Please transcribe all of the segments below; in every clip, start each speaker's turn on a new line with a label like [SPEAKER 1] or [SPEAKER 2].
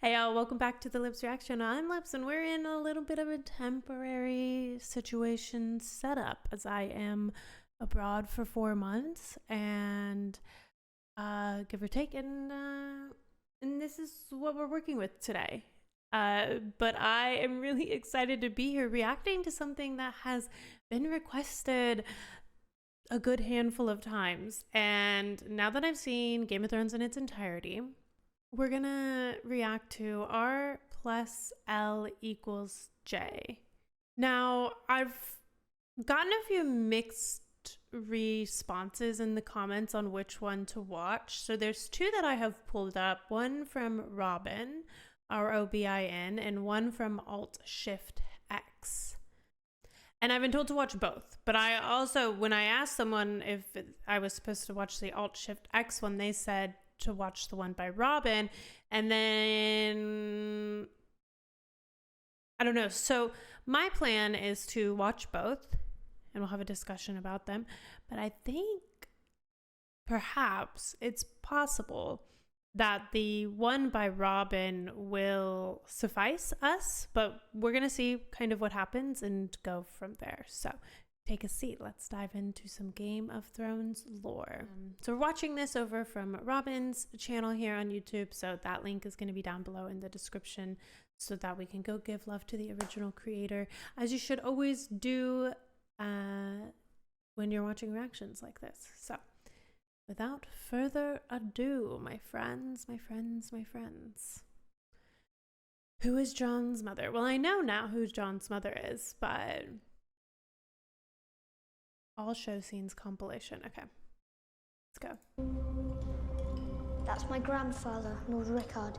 [SPEAKER 1] Hey y'all, welcome back to the Lips Reaction. I'm Lips, and we're in a little bit of a temporary situation setup as I am abroad for 4 months, and give or take, and this is what we're working with today. But I am really excited to be here reacting to something that has been requested a good handful of times, and now that I've seen Game of Thrones in its entirety, we're gonna react to R plus L equals J. Now, I've gotten a few mixed responses in the comments on which one to watch. So there's two that I have pulled up, one from Robin, Robin, and one from Alt Shift X. And I've been told to watch both. But I also, when I asked someone if I was supposed to watch the Alt Shift X one, they said to watch the one by Robin. And then I don't know. So my plan is to watch both and we'll have a discussion about them. But I think perhaps it's possible that the one by Robin will suffice us, but we're going to see kind of what happens and go from there. So take a seat. Let's dive into some Game of Thrones lore. So we're watching this over from Robin's channel here on YouTube. So that link is going to be down below in the description so that we can go give love to the original creator, as you should always do when you're watching reactions like this. So without further ado, my friends, who is Jon's mother? Well, I know now who Jon's mother is, but all show scenes compilation. Okay, let's go.
[SPEAKER 2] That's my grandfather, Lord Rickard.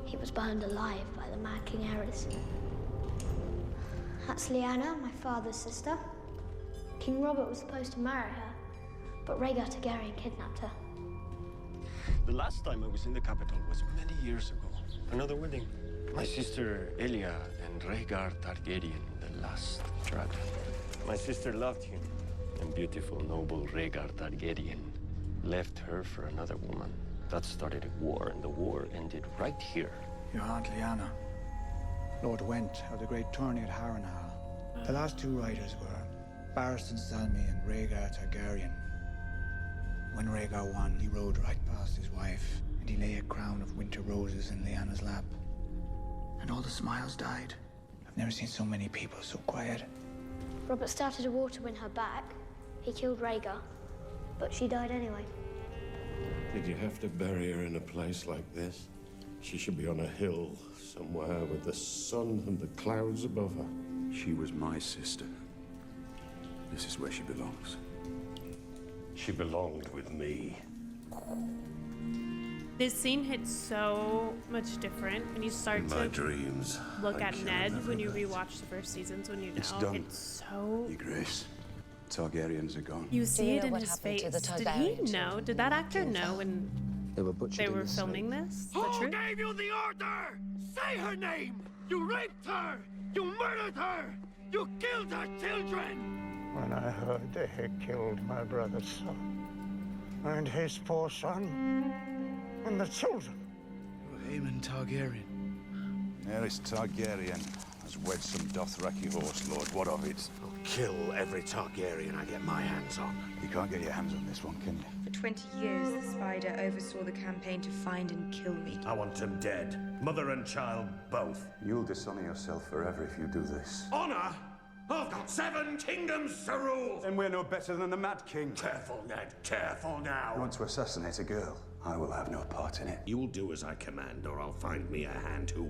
[SPEAKER 2] He was burned alive by the Mad King Aerys. That's Lyanna, my father's sister. King Robert was supposed to marry her, but Rhaegar Targaryen kidnapped her.
[SPEAKER 3] The last time I was in the capital was many years ago. Another wedding. My sister Elia and Rhaegar Targaryen, the last dragon. My sister loved him, and beautiful, noble Rhaegar Targaryen left her for another woman. That started a war, and the war ended right here.
[SPEAKER 4] Your Aunt Lyanna, Lord Went of the great tourney at Harrenhal. The last two riders were Barristan Selmy and Rhaegar Targaryen. When Rhaegar won, he rode right past his wife, and he lay a crown of winter roses in Lyanna's lap. And all the smiles died. I've never seen so many people so quiet.
[SPEAKER 2] Robert started a war to win her back. He killed Rhaegar, but she died anyway.
[SPEAKER 5] Did you have to bury her in a place like this? She should be on a hill somewhere with the sun and the clouds above her.
[SPEAKER 6] She was my sister. This is where she belongs.
[SPEAKER 5] She belonged with me.
[SPEAKER 1] This scene hits so much different when you start
[SPEAKER 5] In my
[SPEAKER 1] to
[SPEAKER 5] dreams,
[SPEAKER 1] look
[SPEAKER 5] I
[SPEAKER 1] at
[SPEAKER 5] kill
[SPEAKER 1] Ned
[SPEAKER 5] every
[SPEAKER 1] when you
[SPEAKER 5] night.
[SPEAKER 1] rewatch the first seasons, when you know
[SPEAKER 6] It's done.
[SPEAKER 1] it's so.
[SPEAKER 6] Your Grace, Targaryens are gone.
[SPEAKER 1] You see
[SPEAKER 7] you
[SPEAKER 1] it
[SPEAKER 7] know
[SPEAKER 1] in
[SPEAKER 7] what
[SPEAKER 1] his
[SPEAKER 7] happened
[SPEAKER 1] face.
[SPEAKER 7] to the
[SPEAKER 1] Did he
[SPEAKER 7] Targaryen
[SPEAKER 1] know?
[SPEAKER 7] children
[SPEAKER 1] Did that
[SPEAKER 7] when
[SPEAKER 1] actor
[SPEAKER 7] they
[SPEAKER 1] know when
[SPEAKER 4] They were butchered
[SPEAKER 1] they
[SPEAKER 4] in
[SPEAKER 1] were
[SPEAKER 4] the
[SPEAKER 1] filming
[SPEAKER 4] snow.
[SPEAKER 1] this? Is that true?
[SPEAKER 3] gave you the order? Say her name! You raped her! You murdered her! You killed her children!
[SPEAKER 8] When I heard they had killed my brother's son, and his poor son, and the children.
[SPEAKER 4] Aemon Targaryen.
[SPEAKER 6] Aerys Targaryen has wed some Dothraki horse lord. What of it?
[SPEAKER 3] I'll kill every Targaryen I get my hands on.
[SPEAKER 6] You can't get your hands on this one, can you?
[SPEAKER 9] For 20 years, the Spider oversaw the campaign to find and kill me.
[SPEAKER 3] I want him dead. Mother and child, both.
[SPEAKER 6] You'll dishonor yourself forever if you do this.
[SPEAKER 3] Honor? I've got 7 kingdoms to rule!
[SPEAKER 6] Then we're no better than the Mad King.
[SPEAKER 3] Careful, Ned. Careful now.
[SPEAKER 6] You want to assassinate a girl? I will have no part in it.
[SPEAKER 3] You'll do as I command, or I'll find me a hand who...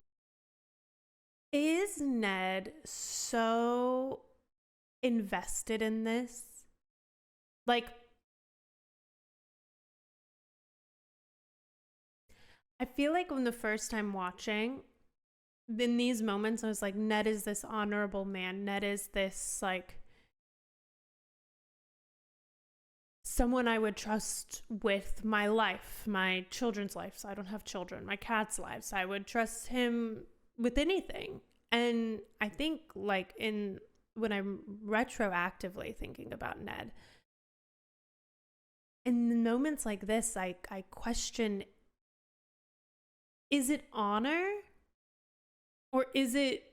[SPEAKER 1] Is Ned so invested in this? Like, I feel like when the first time watching, in these moments, I was like, Ned is this honorable man. Ned is this, like, someone I would trust with my life, my children's lives. I don't have children, my cat's lives. I would trust him with anything. And I think, like, when I'm retroactively thinking about Ned, in moments like this, I question is it honor? Or is it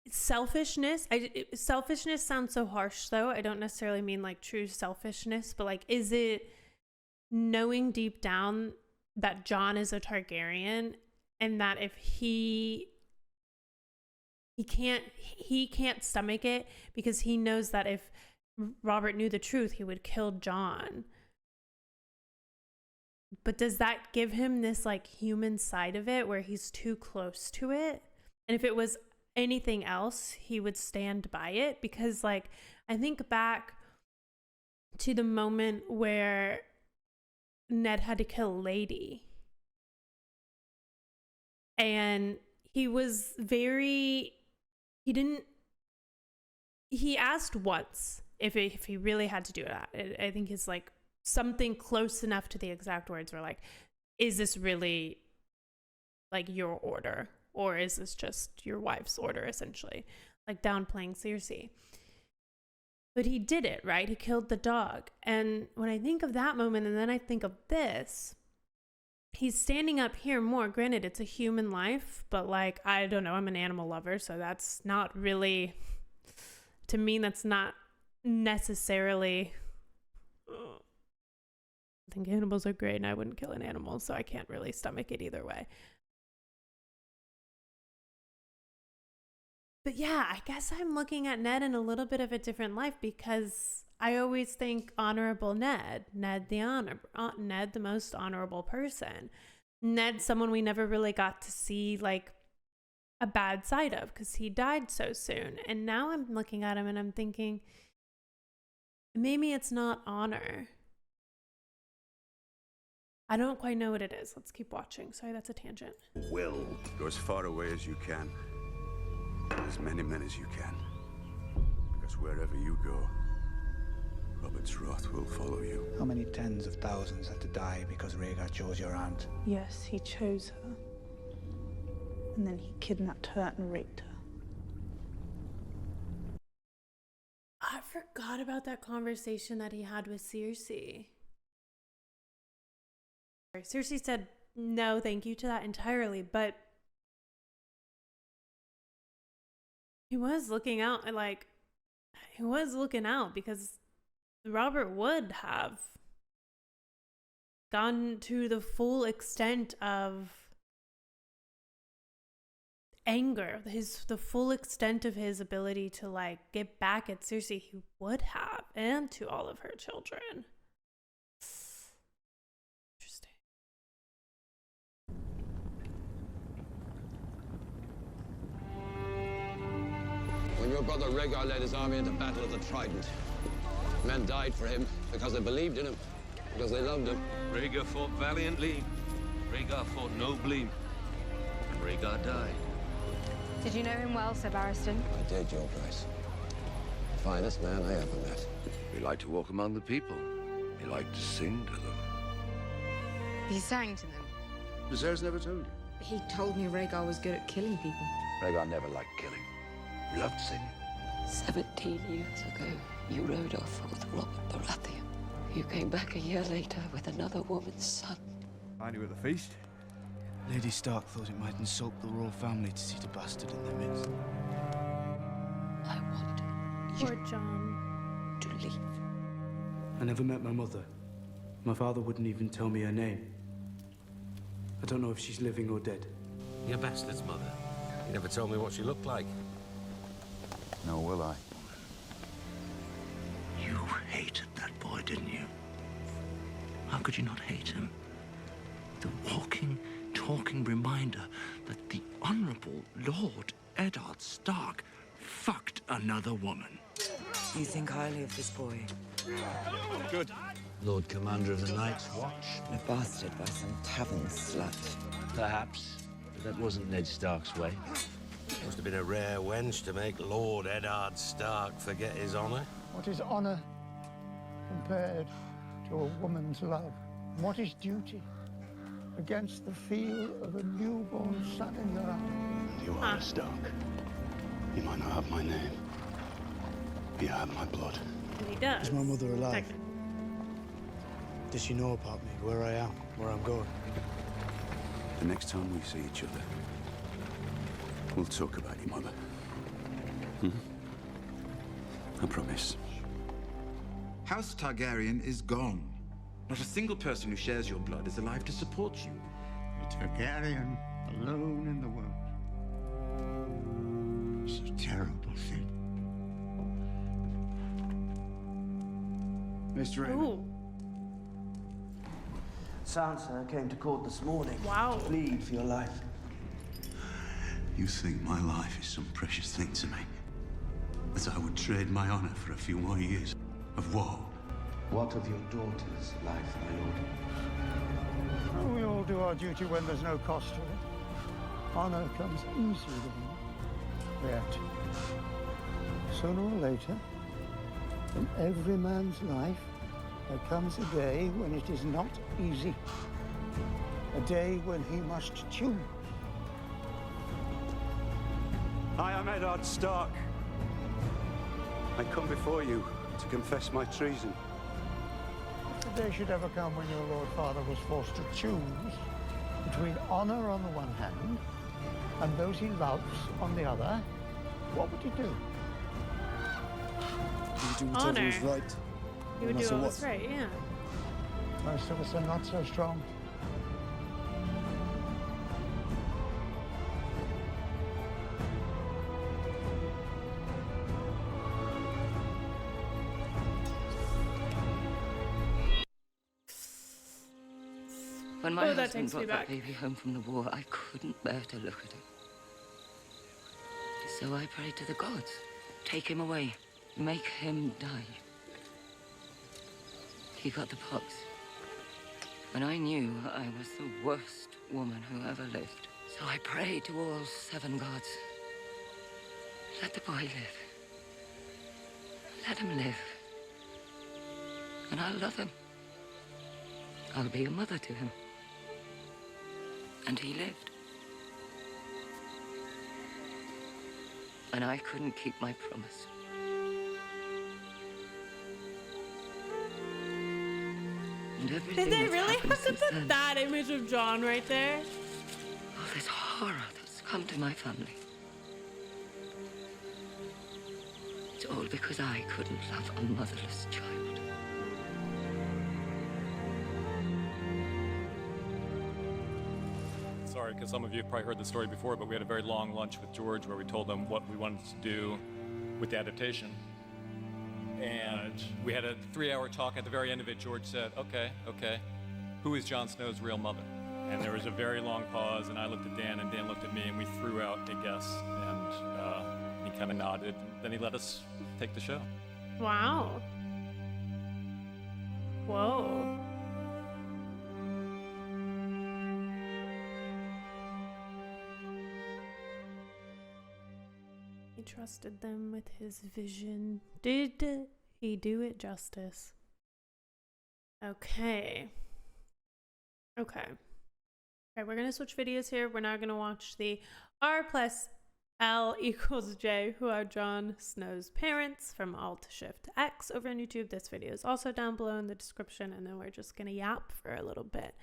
[SPEAKER 1] selfishness? Selfishness sounds so harsh, though. I don't necessarily mean like true selfishness, but like, is it knowing deep down that Jon is a Targaryen and that if he can't stomach it because he knows that if Robert knew the truth, he would kill Jon. But does that give him this like human side of it where he's too close to it? And if it was anything else, he would stand by it? Because like, I think back to the moment where Ned had to kill Lady. And he asked once if he really had to do it. I think it's like something close enough to the exact words were like, is this really like your order? Or is this just your wife's order, essentially? Like downplaying Cersei. But he did it, right? He killed the dog. And when I think of that moment and then I think of this, he's standing up here more. Granted, it's a human life, but like, I don't know, I'm an animal lover, so that's not really, to me, that's not necessarily, I think animals are great and I wouldn't kill an animal, so I can't really stomach it either way. But yeah, I guess I'm looking at Ned in a little bit of a different life because I always think honorable Ned, Ned the most honorable person. Ned, someone we never really got to see like a bad side of because he died so soon. And now I'm looking at him and I'm thinking, maybe it's not honor. I don't quite know what it is. Let's keep watching. Sorry, that's a tangent.
[SPEAKER 6] Will. Go as far away as you can. As many men as you can. Because wherever you go, Robert's wrath will follow you.
[SPEAKER 4] How many tens of thousands had to die because Rhaegar chose your aunt?
[SPEAKER 7] Yes, he chose her. And then he kidnapped her and raped her.
[SPEAKER 1] I forgot about that conversation that he had with Cersei. Cersei said no thank you to that entirely, but he was looking out, because Robert would have gone to the full extent of anger, the full extent of his ability to like get back at Cersei. He would have, and to all of her children. Interesting.
[SPEAKER 10] When your brother Rhaegar led his army into battle at the Trident, men died for him because they believed in him, because they loved him.
[SPEAKER 11] Rhaegar fought valiantly, Rhaegar fought nobly, and Rhaegar died.
[SPEAKER 9] Did you know him well, Sir Barristan?
[SPEAKER 10] I did, Your Grace. The finest man I ever met.
[SPEAKER 5] We like to walk among the people. We like to sing to them.
[SPEAKER 9] He sang to them.
[SPEAKER 5] Viserys never told you.
[SPEAKER 9] He told me Rhaegar was good at killing people.
[SPEAKER 5] Rhaegar never liked killing. He loved singing.
[SPEAKER 12] 17 years ago, you rode off with Robert Baratheon. You came back a year later with another woman's son.
[SPEAKER 6] Find you at the feast?
[SPEAKER 13] Lady Stark thought it might insult the royal family to see the bastard in their midst.
[SPEAKER 12] I want
[SPEAKER 1] Poor Jon.
[SPEAKER 12] to leave.
[SPEAKER 13] I never met my mother. My father wouldn't even tell me her name. I don't know if she's living or dead.
[SPEAKER 11] Your bastard's mother. You never told me what she looked like.
[SPEAKER 6] No, will I?
[SPEAKER 14] You hated that boy, didn't you? How could you not hate him? The walking, talking reminder that the Honorable Lord Eddard Stark fucked another woman.
[SPEAKER 9] You think highly of this boy.
[SPEAKER 6] Good.
[SPEAKER 14] Lord Commander of the Night's Watch?
[SPEAKER 9] A bastard by some tavern slut.
[SPEAKER 14] Perhaps, but that wasn't Ned Stark's way.
[SPEAKER 11] Must have been a rare wench to make Lord Eddard Stark forget his honor.
[SPEAKER 8] What is honor compared to a woman's love? What is duty against the feel of a newborn son in your arms?
[SPEAKER 14] You are a Stark. You might not have my name, but you have my blood.
[SPEAKER 1] And he does.
[SPEAKER 13] Is my mother alive?
[SPEAKER 1] Technically.
[SPEAKER 13] Does she know about me, where I am, where I'm going?
[SPEAKER 6] The next time we see each other, we'll talk about your mother. I promise.
[SPEAKER 15] House Targaryen is gone. Not a single person who shares your blood is alive to support you.
[SPEAKER 8] A Targaryen alone in the world. It's a terrible thing.
[SPEAKER 13] Mr.
[SPEAKER 1] Ooh.
[SPEAKER 13] Sansa came to court this morning.
[SPEAKER 1] Wow.
[SPEAKER 13] To plead for your life.
[SPEAKER 6] You think my life is some precious thing to me? That I would trade my honor for a few more years of woe?
[SPEAKER 13] What of your daughter's life, my lord?
[SPEAKER 8] Well, we all do our duty when there's no cost to it. Honor comes easily to me. Yet, sooner or later, in every man's life, there comes a day when it is not easy. A day when he must choose.
[SPEAKER 6] I am Eddard Stark. I come before you to confess my treason.
[SPEAKER 8] If the day should ever come when your Lord Father was forced to choose between honor on the one hand and those he loves on the other, what would he do?
[SPEAKER 13] He would do whatever
[SPEAKER 1] Honor.
[SPEAKER 13] was right.
[SPEAKER 1] You would do what was right, yeah.
[SPEAKER 8] Most of us are not so strong.
[SPEAKER 12] When my
[SPEAKER 1] Oh, that
[SPEAKER 12] husband
[SPEAKER 1] takes me
[SPEAKER 12] brought that
[SPEAKER 1] back.
[SPEAKER 12] baby home from the war, I couldn't bear to look at him. So I prayed to the gods. Take him away. Make him die. He got the pox. And I knew I was the worst woman who ever lived. So I prayed to all 7 gods. Let the boy live. Let him live. And I'll love him. I'll be a mother to him. And he lived. And I couldn't keep my promise. And everything
[SPEAKER 1] Did they
[SPEAKER 12] that's
[SPEAKER 1] really
[SPEAKER 12] happened
[SPEAKER 1] have to
[SPEAKER 12] since
[SPEAKER 1] put
[SPEAKER 12] then,
[SPEAKER 1] that image of Jon right there?
[SPEAKER 12] all this horror that's come to my family. It's all because I couldn't love a motherless child.
[SPEAKER 16] Sorry, because some of you have probably heard the story before, but we had a very long lunch with George where we told him what we wanted to do with the adaptation. And we had a 3-hour talk. At the very end of it, George said, okay, who is Jon Snow's real mother? And there was a very long pause, and I looked at Dan, and Dan looked at me, and we threw out a guess. And he kind of nodded, and then he let us take the show.
[SPEAKER 1] Wow. Whoa. He trusted them with his vision. Did he do it justice? Okay. Okay, we're gonna switch videos here. We're now gonna watch the R+L=J, who are Jon Snow's parents, from Alt Shift X over on YouTube. This video is also down below in the description, and then we're just gonna yap for a little bit.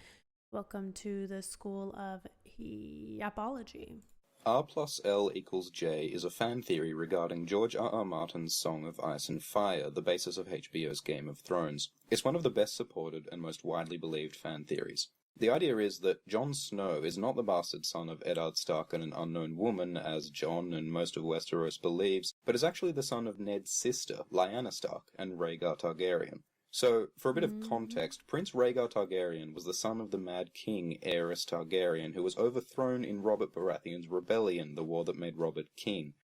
[SPEAKER 1] Welcome to the School of Yapology.
[SPEAKER 17] R+L=J is a fan theory regarding George R.R. Martin's Song of Ice and Fire, the basis of HBO's Game of Thrones. It's one of the best supported and most widely believed fan theories. The idea is that Jon Snow is not the bastard son of Eddard Stark and an unknown woman, as Jon and most of Westeros believes, but is actually the son of Ned's sister, Lyanna Stark, and Rhaegar Targaryen. So, for a bit of context, Prince Rhaegar Targaryen was the son of the Mad King, Aerys Targaryen, who was overthrown in Robert Baratheon's rebellion, the war that made Robert king.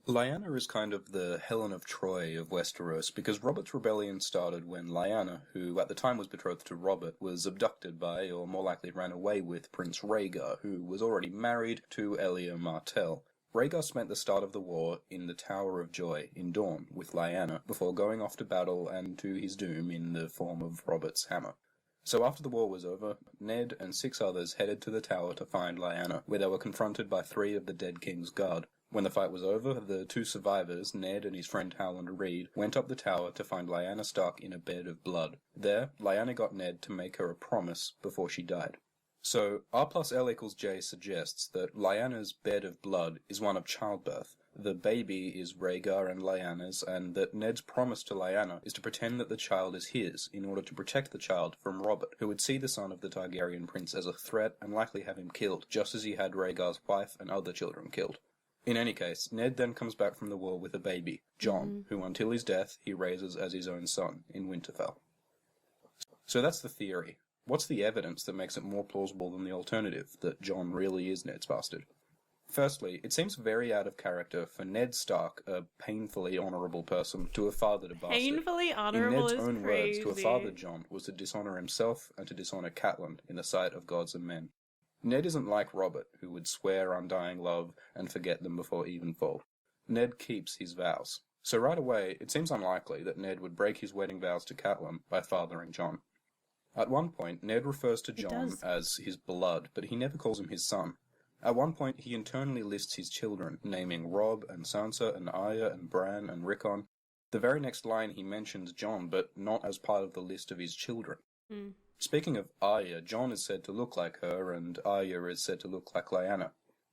[SPEAKER 17] Lyanna is kind of the Helen of Troy of Westeros, because Robert's rebellion started when Lyanna, who at the time was betrothed to Robert, was abducted by, or more likely ran away with, Prince Rhaegar, who was already married to Elia Martell. Rhaegar spent the start of the war in the Tower of Joy in Dorne with Lyanna, before going off to battle and to his doom in the form of Robert's hammer. So after the war was over, Ned and 6 others headed to the tower to find Lyanna, where they were confronted by 3 of the dead king's guard. When the fight was over, the two survivors, Ned and his friend Howland Reed, went up the tower to find Lyanna Stark in a bed of blood. There, Lyanna got Ned to make her a promise before she died. So, R plus L equals J suggests that Lyanna's bed of blood is one of childbirth. The baby is Rhaegar and Lyanna's, and that Ned's promise to Lyanna is to pretend that the child is his, in order to protect the child from Robert, who would see the son of the Targaryen prince as a threat and likely have him killed, just as he had Rhaegar's wife and other children killed. In any case, Ned then comes back from the war with a baby, Jon, who until his death he raises as his own son in Winterfell. So that's the theory. What's the evidence that makes it more plausible than the alternative, that Jon really is Ned's bastard? Firstly, it seems very out of character for Ned Stark, a painfully honourable person, to have fathered a bastard.
[SPEAKER 1] Painfully honourable is
[SPEAKER 17] In Ned's own
[SPEAKER 1] crazy.
[SPEAKER 17] words, to have fathered Jon was to dishonour himself and to dishonour Catelyn in the sight of gods and men. Ned isn't like Robert, who would swear undying love and forget them before evenfall. Ned keeps his vows. So right away, it seems unlikely that Ned would break his wedding vows to Catelyn by fathering Jon. At one point, Ned refers to Jon as his blood, but he never calls him his son. At one point, he internally lists his children, naming Robb and Sansa and Arya and Bran and Rickon. The very next line he mentions Jon, but not as part of the list of his children. Speaking of Arya, Jon is said to look like her, and Arya is said to look like Lyanna.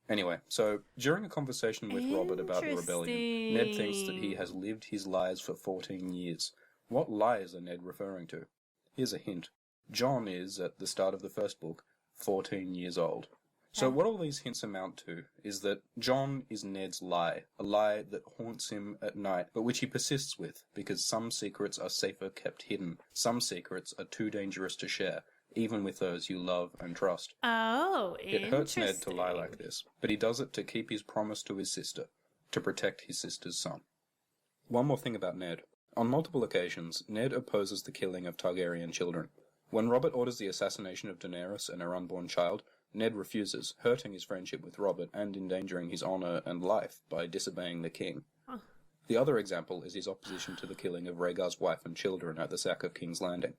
[SPEAKER 17] Anyway, so, during a conversation with Robert about the rebellion, Ned thinks that he has lived his lies for 14 years. What lies are Ned referring to? Here's a hint. Jon is, at the start of the first book, 14 years old. So what all these hints amount to is that Jon is Ned's lie, a lie that haunts him at night, but which he persists with, because some secrets are safer kept hidden. Some secrets are too dangerous to share, even with those you love and trust.
[SPEAKER 1] Oh,
[SPEAKER 17] It hurts Ned to lie like this, but he does it to keep his promise to his sister, to protect his sister's son. One more thing about Ned. On multiple occasions, Ned opposes the killing of Targaryen children. When Robert orders the assassination of Daenerys and her unborn child, Ned refuses, hurting his friendship with Robert and endangering his honour and life by disobeying the king. The other example is his opposition to the killing of Rhaegar's wife and children at the sack of King's Landing.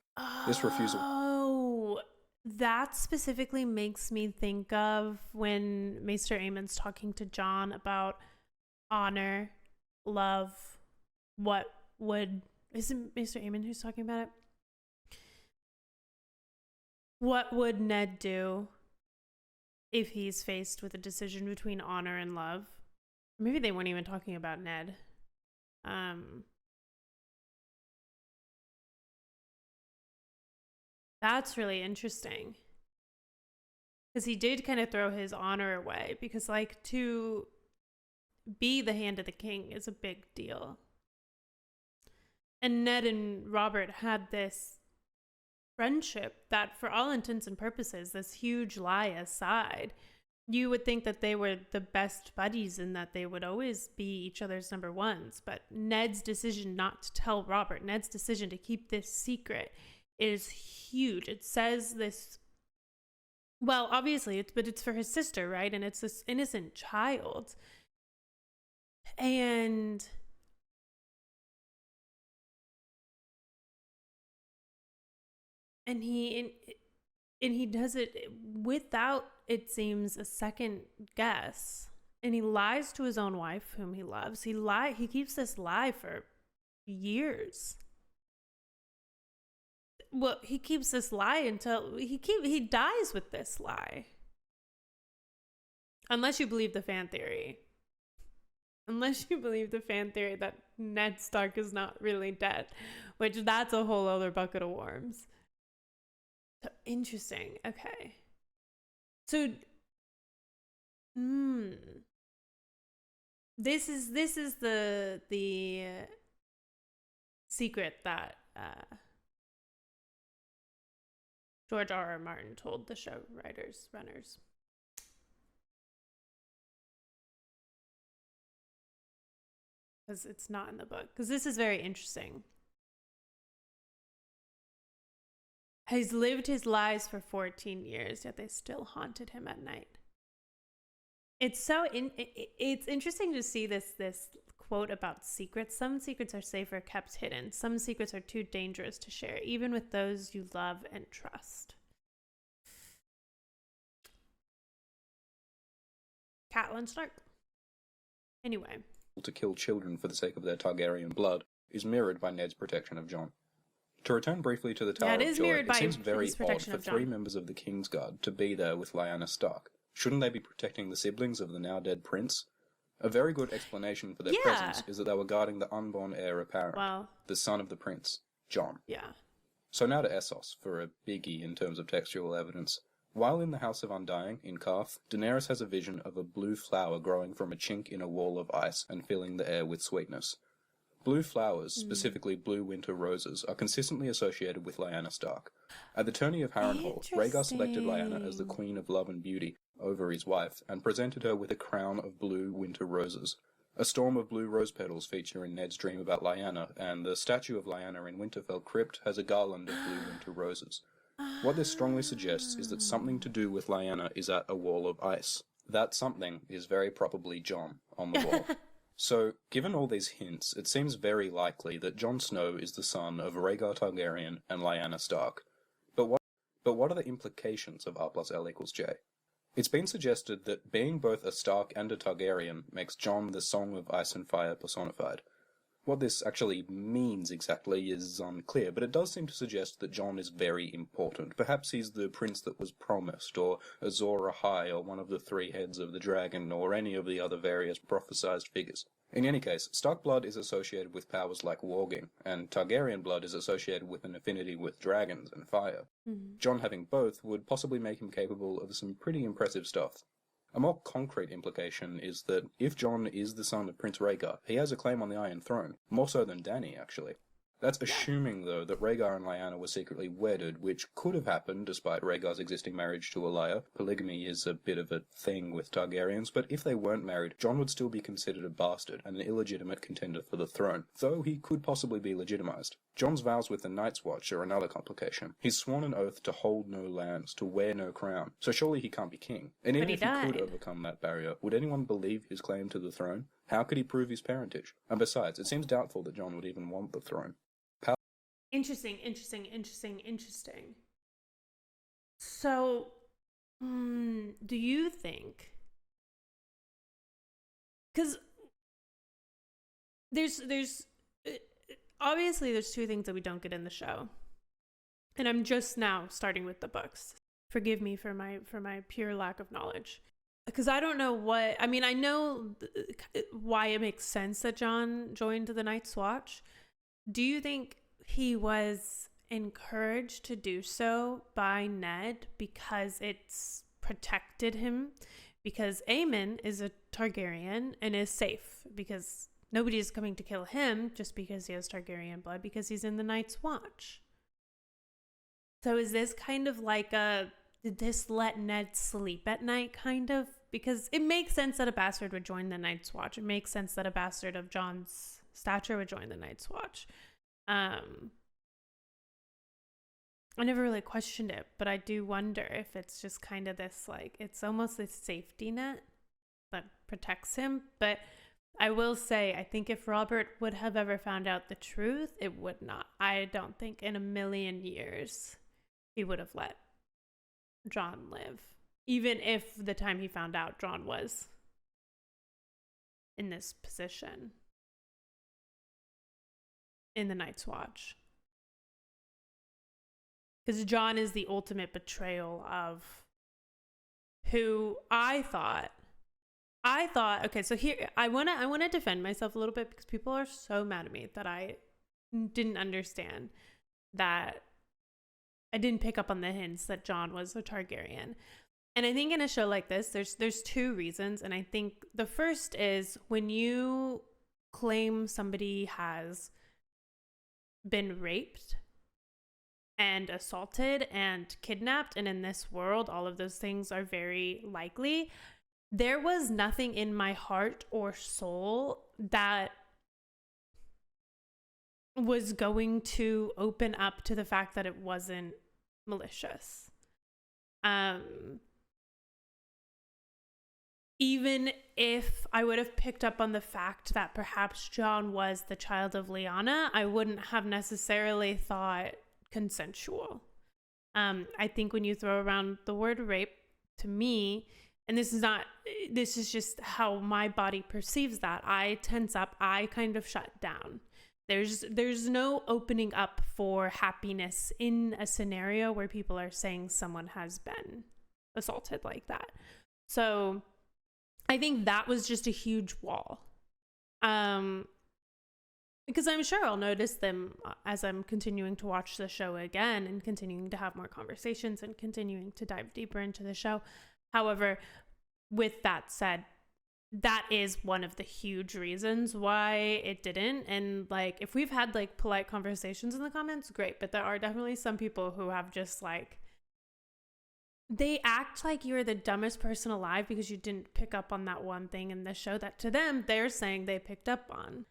[SPEAKER 17] This refusal...
[SPEAKER 1] Oh, that specifically makes me think of when Maester Aemon's talking to Jon about honor, love, what would... Is it Maester Aemon who's talking about it? What would Ned do if he's faced with a decision between honor and love? Maybe they weren't even talking about Ned. That's really interesting. Because he did kind of throw his honor away. Because, like, to be the hand of the king is a big deal. And Ned and Robert had this friendship that, for all intents and purposes, this huge lie aside, you would think that they were the best buddies and that they would always be each other's number ones. But Ned's decision not to tell Robert, Ned's decision to keep this secret is huge. It says this, well, obviously, it's for his sister, right? And it's this innocent child. And he does it without, it seems, a second guess. And he lies to his own wife, whom he loves. He keeps this lie for years. Well, he keeps this lie until he dies with this lie. Unless you believe the fan theory. Unless you believe the fan theory that Ned Stark is not really dead, which that's a whole other bucket of worms. So interesting. Okay. So, this is the secret that George R.R. Martin told the show runners. Because it's not in the book. Because this is very interesting. He's lived his lies for 14 years, yet they still haunted him at night. It's it's interesting to see this quote about secrets. Some secrets are safer kept hidden. Some secrets are too dangerous to share, even with those you love and trust. Catelyn Stark. Anyway.
[SPEAKER 17] To kill children for the sake of their Targaryen blood is mirrored by Ned's protection of Jon. To return briefly to the Tower of Joy, it seems very odd for 3 members of the Kingsguard to be there with Lyanna Stark. Shouldn't they be protecting the siblings of the now-dead prince? A very good explanation for their presence is that they were guarding the unborn heir apparent, the son of the prince, Jon.
[SPEAKER 1] Yeah.
[SPEAKER 17] So now to Essos, for a biggie in terms of textual evidence. While in the House of Undying, in Karth, Daenerys has a vision of a blue flower growing from a chink in a wall of ice and filling the air with sweetness. Blue flowers, specifically blue winter roses, are consistently associated with Lyanna Stark. At the tourney of Harrenhal, Rhaegar selected Lyanna as the Queen of Love and Beauty over his wife, and presented her with a crown of blue winter roses. A storm of blue rose petals feature in Ned's dream about Lyanna, and the statue of Lyanna in Winterfell Crypt has a garland of blue winter roses. What this strongly suggests is that something to do with Lyanna is at a wall of ice. That something is very probably Jon on the wall. So, given all these hints, it seems very likely that Jon Snow is the son of Rhaegar Targaryen and Lyanna Stark. But what are the implications of R+L=J? It's been suggested that being both a Stark and a Targaryen makes Jon the Song of Ice and Fire personified. What this actually means exactly is unclear, but it does seem to suggest that Jon is very important. Perhaps he's the prince that was promised, or Azor Ahai, or one of the 3 heads of the dragon, or any of the other various prophesized figures. In any case, Stark blood is associated with powers like warging, and Targaryen blood is associated with an affinity with dragons and fire. Jon having both would possibly make him capable of some pretty impressive stuff. A more concrete implication is that if Jon is the son of Prince Rhaegar, he has a claim on the Iron Throne, more so than Dany, actually. That's assuming, though, that Rhaegar and Lyanna were secretly wedded, which could have happened despite Rhaegar's existing marriage to Alia. Polygamy is a bit of a thing with Targaryens, but if they weren't married, Jon would still be considered a bastard and an illegitimate contender for the throne, though he could possibly be legitimized. Jon's vows with the Night's Watch are another complication. He's sworn an oath to hold no lands, to wear no crown, so surely he can't be king. And even if he could overcome that barrier, would anyone believe his claim to the throne? How could he prove his parentage? And besides, it seems doubtful that Jon would even want the throne.
[SPEAKER 1] Interesting. So, do you think? Because there's obviously there's 2 things that we don't get in the show, and I'm just now starting with the books. Forgive me for my pure lack of knowledge, because I don't know what I mean. I know why it makes sense that Jon joined the Night's Watch. Do you think he was encouraged to do so by Ned because it's protected him? Because Aemon is a Targaryen and is safe because nobody is coming to kill him just because he has Targaryen blood, because he's in the Night's Watch. So is this kind of like did this let Ned sleep at night, kind of? Because it makes sense that a bastard would join the Night's Watch. It makes sense that a bastard of Jon's stature would join the Night's Watch. I never really questioned it, but I do wonder if it's just kind of this, like, it's almost this safety net that protects him. But I will say, I think if Robert would have ever found out the truth, it would not. I don't think in a million years he would have let Jon live, even if the time he found out Jon was in this position in the Night's Watch. Because Jon is the ultimate betrayal of who I thought, okay, so here, I want to defend myself a little bit, because people are so mad at me that I didn't understand that I didn't pick up on the hints that Jon was a Targaryen. And I think in a show like this, there's 2 reasons. And I think the first is when you claim somebody has been raped and assaulted and kidnapped, and in this world all of those things are very likely, there was nothing in my heart or soul that was going to open up to the fact that it wasn't malicious. Even if I would have picked up on the fact that perhaps Jon was the child of Lyanna, I wouldn't have necessarily thought consensual. I think when you throw around the word rape, to me, and this is just how my body perceives that. I tense up, I kind of shut down. There's no opening up for happiness in a scenario where people are saying someone has been assaulted like that. So I think that was just a huge wall. Because I'm sure I'll notice them as I'm continuing to watch the show again and continuing to have more conversations and continuing to dive deeper into the show. However, with that said, that is one of the huge reasons why it didn't. And like, if we've had like polite conversations in the comments, great. But there are definitely some people who have just like, they act like you're the dumbest person alive because you didn't pick up on that one thing in the show that to them, they're saying they picked up on.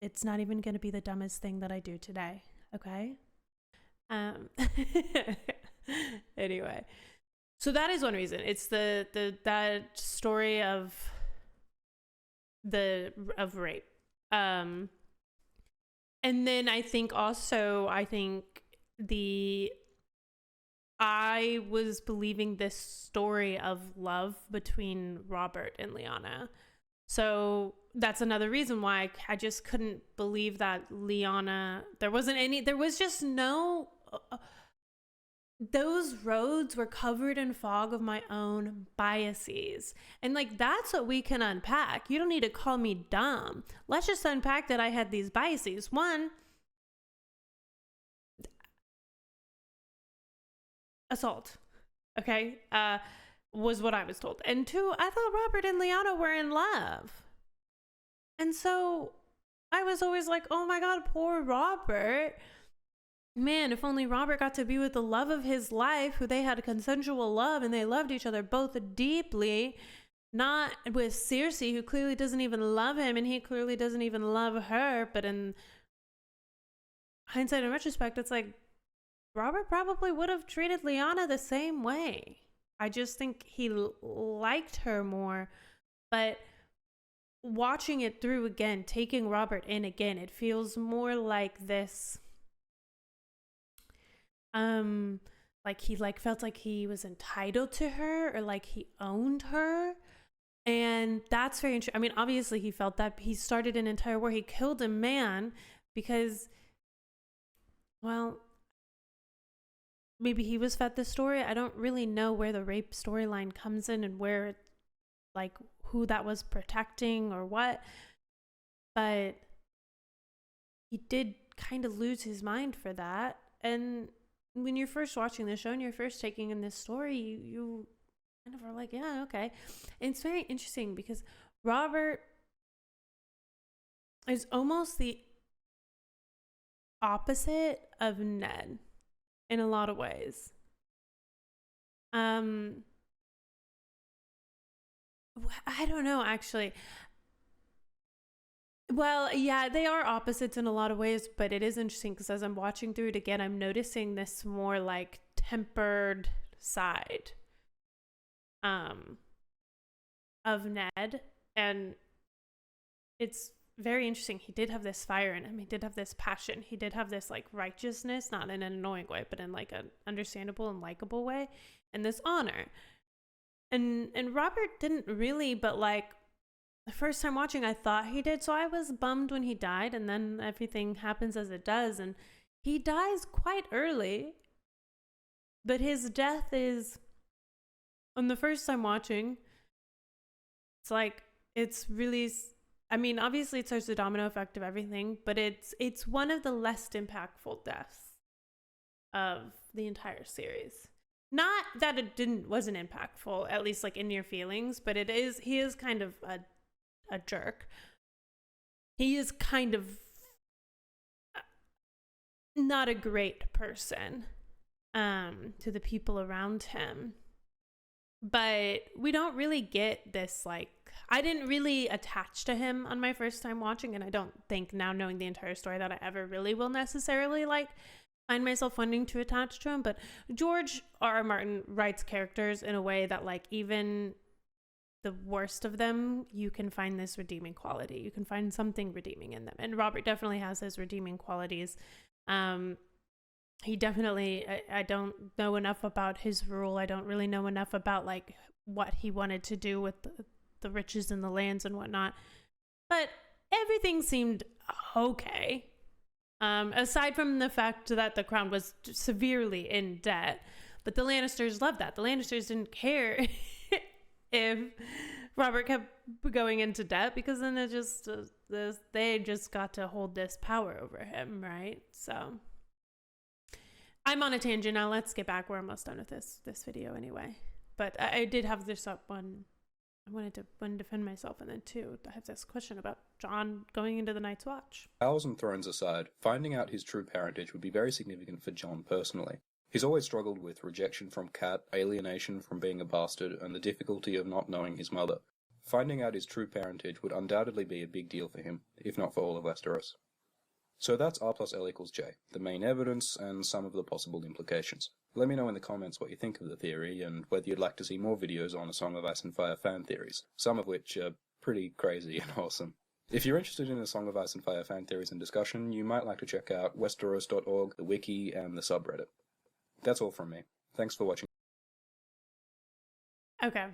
[SPEAKER 1] It's not even going to be the dumbest thing that I do today. Okay. Anyway. So that is one reason. It's that story of rape. And then I think I was believing this story of love between Robert and Lyanna. So that's another reason why I just couldn't believe that Lyanna, there was just no, those roads were covered in fog of my own biases. And like, that's what we can unpack. You don't need to call me dumb. Let's just unpack that I had these biases. One, assault. Okay. Was what I was told. And two, I thought Robert and Lyanna were in love. And so I was always like, oh my God, poor Robert. Man, if only Robert got to be with the love of his life, who they had a consensual love and they loved each other both deeply, not with Cersei, who clearly doesn't even love him and he clearly doesn't even love her. But in hindsight and retrospect, it's like Robert probably would have treated Lyanna the same way. I just think he liked her more. But watching it through again, taking Robert in again, it feels more like this. Like he felt like he was entitled to her, or like he owned her. And that's very interesting. I mean, obviously he felt that. He started an entire war. He killed a man because, well, maybe he was fed the story. I don't really know where the rape storyline comes in and where, like, who that was protecting or what. But he did kind of lose his mind for that. And when you're first watching the show and you're first taking in this story, you kind of are like, yeah, okay. And it's very interesting because Robert is almost the opposite of Ned in a lot of ways. I don't know, actually. Well, yeah, they are opposites in a lot of ways, but it is interesting because as I'm watching through it again, I'm noticing this more like tempered side of Ned. And it's very interesting. He did have this fire in him. He did have this passion. He did have this like righteousness, not in an annoying way, but in like an understandable and likable way, and this honor. And Robert didn't really, but like, the first time watching, I thought he did. So I was bummed when he died, and then everything happens as it does. And he dies quite early. But his death is, on the first time watching, it's like, it's really, I mean, obviously it starts the domino effect of everything, but it's one of the less impactful deaths of the entire series. Not that it wasn't impactful, at least like in your feelings, but he is kind of a jerk. He is kind of not a great person to the people around him. But we don't really get this, like, I didn't really attach to him on my first time watching, and I don't think now, knowing the entire story, that I ever really will necessarily like find myself wanting to attach to him. But George R.R. Martin writes characters in a way that, like, even the worst of them, you can find this redeeming quality. You can find something redeeming in them. And Robert definitely has his redeeming qualities. He definitely, I don't know enough about his rule. I don't really know enough about like what he wanted to do with the riches and the lands and whatnot. But everything seemed okay. Aside from the fact that the crown was severely in debt. But the Lannisters loved that. The Lannisters didn't care if Robert kept going into debt, because then it just they just got to hold this power over him, right? So I'm on a tangent now. Let's get back. We're almost done with this video anyway. But I did have this up one. I wanted to defend myself, and then two, I have this question about Jon going into the Night's Watch.
[SPEAKER 17] Powers and thrones aside, finding out his true parentage would be very significant for Jon personally. He's always struggled with rejection from Cat, alienation from being a bastard, and the difficulty of not knowing his mother. Finding out his true parentage would undoubtedly be a big deal for him, if not for all of Westeros. So that's R plus L equals J, the main evidence and some of the possible implications. Let me know in the comments what you think of the theory, and whether you'd like to see more videos on A Song of Ice and Fire fan theories, some of which are pretty crazy and awesome. If you're interested in A Song of Ice and Fire fan theories and discussion, you might like to check out Westeros.org, the wiki, and the subreddit. That's all from me. Thanks for watching.
[SPEAKER 1] Okay.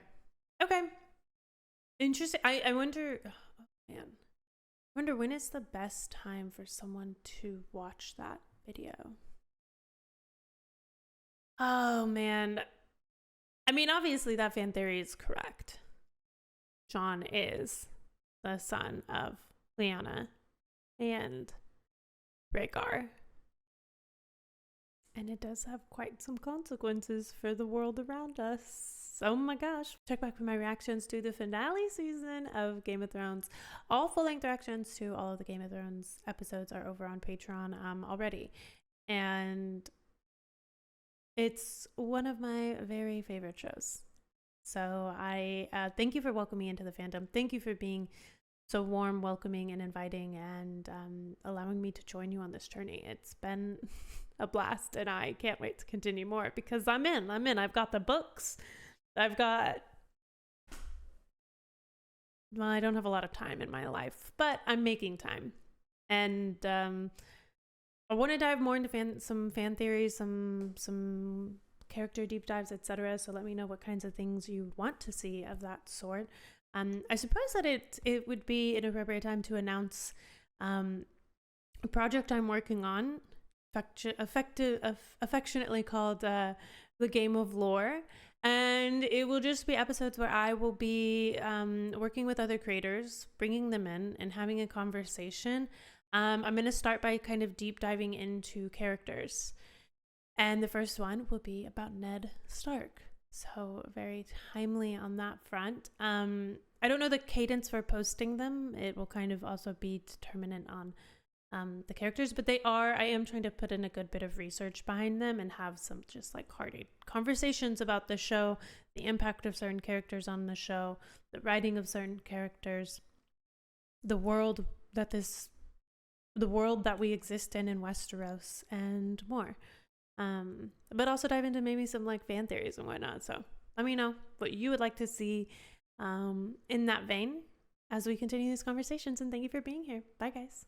[SPEAKER 1] Interesting. I wonder, oh man, I wonder when is the best time for someone to watch that video. Oh man. I mean, obviously that fan theory is correct. Jon is the son of Lyanna and Rhaegar. And it does have quite some consequences for the world around us. Oh my gosh. Check back for my reactions to the finale season of Game of Thrones. All full-length reactions to all of the Game of Thrones episodes are over on Patreon already. And it's one of my very favorite shows. So I thank you for welcoming me into the fandom. Thank you for being so warm, welcoming, and inviting, and allowing me to join you on this journey. It's been a blast, and I can't wait to continue more, because I'm in. I've got the books. Well, I don't have a lot of time in my life, but I'm making time. And I want to dive more into some fan theories, some character deep dives, etc. So let me know what kinds of things you want to see of that sort. I suppose that it would be an appropriate time to announce a project I'm working on, affectionately called The Game of Lore. And it will just be episodes where I will be working with other creators, bringing them in and having a conversation. I'm going to start by kind of deep diving into characters. And the first one will be about Ned Stark. So very timely on that front. I don't know the cadence for posting them. It will kind of also be determinant on the characters, but I am trying to put in a good bit of research behind them and have some just like hearty conversations about the show, the impact of certain characters on the show, the writing of certain characters, the world that we exist in Westeros, and more. But also dive into maybe some like fan theories and whatnot. So let me know what you would like to see in that vein as we continue these conversations, and thank you for being here. Bye guys.